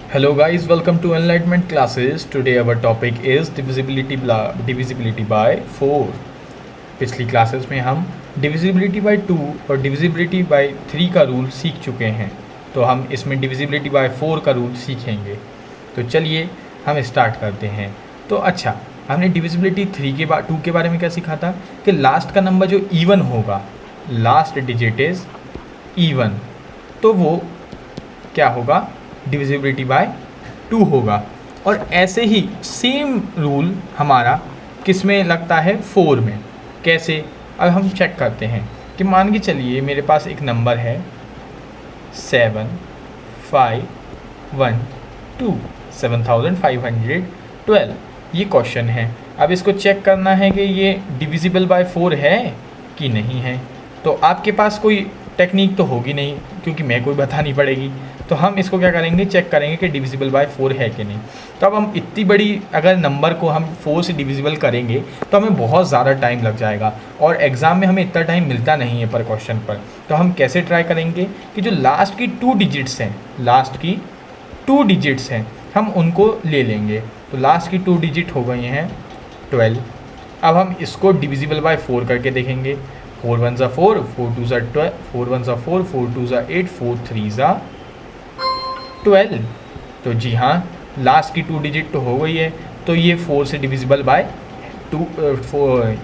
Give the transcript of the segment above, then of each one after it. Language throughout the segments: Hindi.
Hello guys, welcome to Enlightenment classes. Today our topic is divisibility by 4. पिछली क्लासेस में हम डिविजिबिलिटी बाय 2 और डिविजिबिलिटी बाय 3 का रूल सीख चुके हैं, तो हम इसमें डिविजिबिलिटी बाय 4 का रूल सीखेंगे। तो चलिए हम स्टार्ट करते हैं। तो अच्छा, हमने डिविजिबिलिटी 2 के बारे में क्या सीखा था कि लास्ट का नंबर जो इवन होगा, लास्ट डिजिट इज़ इवन, तो वो क्या होगा, डिविजिबिलिटी बाय 2 होगा। और ऐसे ही सेम रूल हमारा किस में लगता है, 4 में। कैसे, अब हम चेक करते हैं कि मान के चलिए मेरे पास एक नंबर है 7512, ये क्वेश्चन है। अब इसको चेक करना है कि ये डिविजिबल बाय 4 है कि नहीं है। तो आपके पास कोई टेक्निक तो होगी नहीं, क्योंकि मैं कोई बतानी पड़ेगी। तो हम इसको क्या करेंगे, चेक करेंगे कि डिविजिबल बाय 4 है कि नहीं। तो अब हम इतनी बड़ी अगर नंबर को हम 4 से डिविजिबल करेंगे तो हमें बहुत ज़्यादा टाइम लग जाएगा, और एग्ज़ाम में हमें इतना टाइम मिलता नहीं है पर क्वेश्चन पर। तो हम कैसे ट्राई करेंगे कि जो लास्ट की 2 डिजिट्स हैं, हम उनको ले लेंगे। तो लास्ट की 2 डिजिट हो गई हैं 12। अब हम इसको डिविजिबल बाय 4 करके देखेंगे। 4 1 ज़ा 4, 4 2 ज़ा 12, 4 1 ज़ा 4, 4 2 ज़ा 8, 4 3 ज़ा 12। तो जी हाँ, लास्ट की 2 डिजिट तो हो गई है, तो ये 4 से डिविजिबल बाय 2,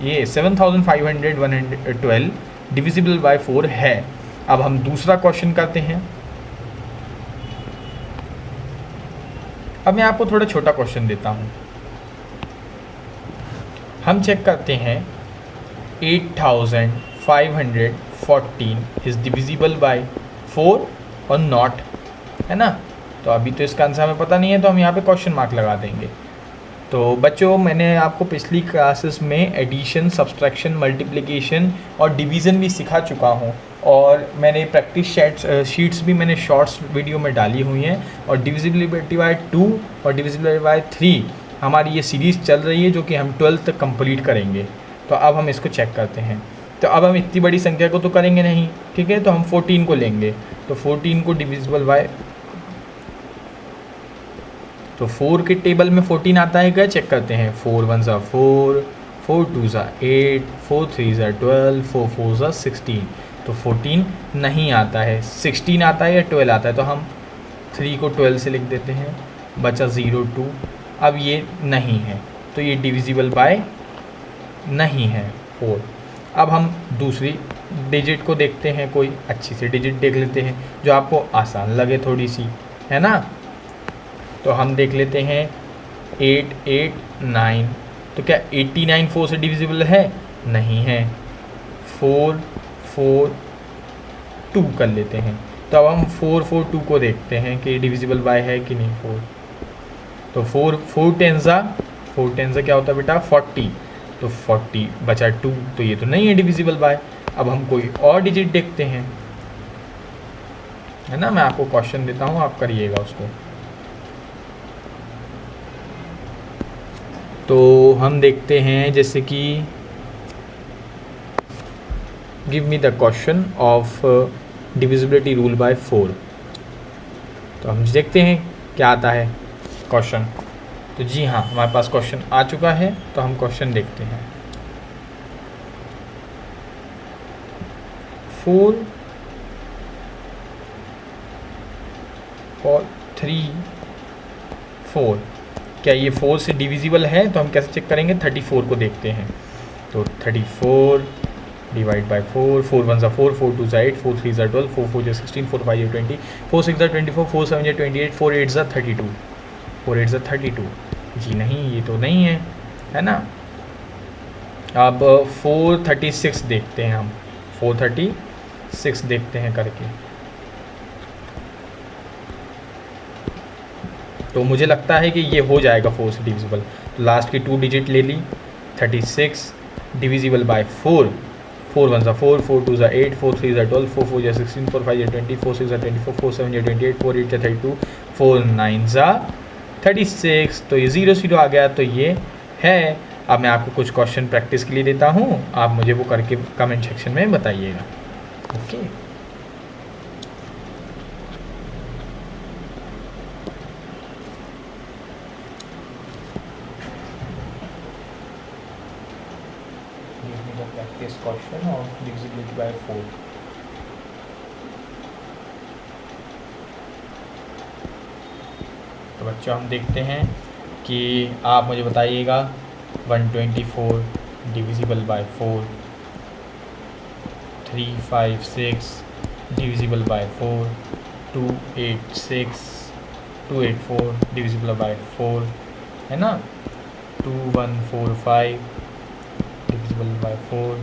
ये 7512 डिविजिबल बाय 4 है। अब हम दूसरा क्वेश्चन करते हैं। अब मैं आपको थोड़ा छोटा क्वेश्चन देता हूँ। हम चेक करते हैं 8514 इज़ डिविजिबल बाय 4 और नॉट, है ना। तो अभी तो इसका आंसर हमें पता नहीं है, तो हम यहाँ पे क्वेश्चन मार्क लगा देंगे। तो बच्चों, मैंने आपको पिछली क्लासेस में एडिशन, सब्सट्रैक्शन, मल्टीप्लिकेशन और डिवीज़न भी सिखा चुका हूँ, और मैंने प्रैक्टिस शीट्स भी मैंने शॉर्ट्स वीडियो में डाली हुई हैं। और डिविजिबिलिटी बाय 2 और डिविजिबिलिटी बाय 3 हमारी ये सीरीज़ चल रही है, जो कि हम 12th तक कंप्लीट करेंगे। तो अब हम इसको चेक करते हैं। तो अब हम इतनी बड़ी संख्या को तो करेंगे नहीं, ठीक है, तो हम 14 को लेंगे। तो 14 को डिविजिबल बाय, तो 4 के टेबल में 14 आता है क्या, चेक करते हैं। 4 1 ज़ा 4, 4 2 ज़ा 8, 4 3 ज़ा 12, 4 4 ज़ा 16। तो 14 नहीं आता है, 16 आता है या 12 आता है। तो हम 3 को 12 से लिख देते हैं, बचा 0 2। अब ये नहीं है, तो ये डिविजिबल बाय नहीं है 4। अब हम दूसरी डिजिट को देखते हैं, कोई अच्छी सी डिजिट देख लेते हैं जो आपको आसान लगे थोड़ी सी, है ना। तो हम देख लेते हैं 8 8 9। तो क्या 89 4 से डिविजिबल है? नहीं है। 4 4 2 कर लेते हैं। तो अब हम 4 4 2 को देखते हैं कि डिविजिबल बाय है कि नहीं 4। तो 4 4 10 ज़ा क्या होता है बेटा, 40। तो 40 बचा 2, तो ये तो नहीं है डिविजिबल बाय। अब हम कोई और डिजिट देखते हैं, है ना। मैं आपको क्वेश्चन देता हूँ, आप करिएगा उसको। तो हम देखते हैं, जैसे कि give me the question of divisibility rule by 4। तो हम देखते हैं क्या आता है क्वेश्चन। तो जी हाँ, हमारे पास क्वेश्चन आ चुका है, तो हम क्वेश्चन देखते हैं। 4 और 3 4, क्या ये 4 से डिविजिबल है? तो हम कैसे चेक करेंगे, 34 को देखते हैं। तो 34 डिवाइड बाय 4, 4 1 ज़ा 4, 4 2 ज़ा 8, 4 3 ज़ा 12, 4 4 ज़ा 16, 4 5 ज़ा 20, 4 6 ज़ा 24, 4 7 ज़ा 28, 4 8 ज़ा 32, 4 8 ज़ा 32। जी नहीं, ये तो नहीं है ना। अब 436 देखते हैं हम, 436 देखते हैं करके। तो मुझे लगता है कि ये हो जाएगा 4 से डिविजिबल। तो लास्ट की 2 डिजिट ले ली, 36 डिविजिबल बाय 4। 4 1 ज़ा 4, 4 2 ज़ा 8, 4 3 ज़ा 12, 4 4 ज़ा 16, 4 5 ज़ा 20, 4 6 ज़ा 24, 4 7 ज़ा 28, 4 8 ज़ा 32, 4 9 ज़ा 36। तो ये 0 0 आ गया, तो ये है। अब मैं आपको कुछ क्वेश्चन प्रैक्टिस के लिए देता हूँ, आप मुझे वो करके कमेंट सेक्शन में बताइएगा। Okay. practice question of divisibility by 4. तो बच्चों हम देखते हैं कि आप मुझे बताइएगा 124 divisible by 4, 356 divisible by 4, 284 divisible by 4 है ना, 2145 डिविजिबल बाय 4,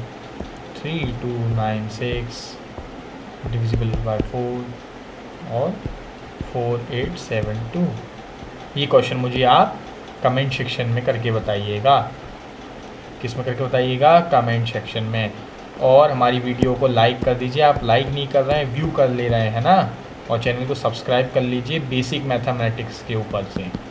3296 डिविजिबल बाय 4 और 4872। ये क्वेश्चन मुझे आप कमेंट सेक्शन में करके बताइएगा। किस में करके बताइएगा? कमेंट सेक्शन में। और हमारी वीडियो को लाइक कर दीजिए। आप लाइक नहीं कर रहे हैं, व्यू कर ले रहे हैं ना। और चैनल को सब्सक्राइब कर लीजिए बेसिक मैथमेटिक्स के ऊपर से।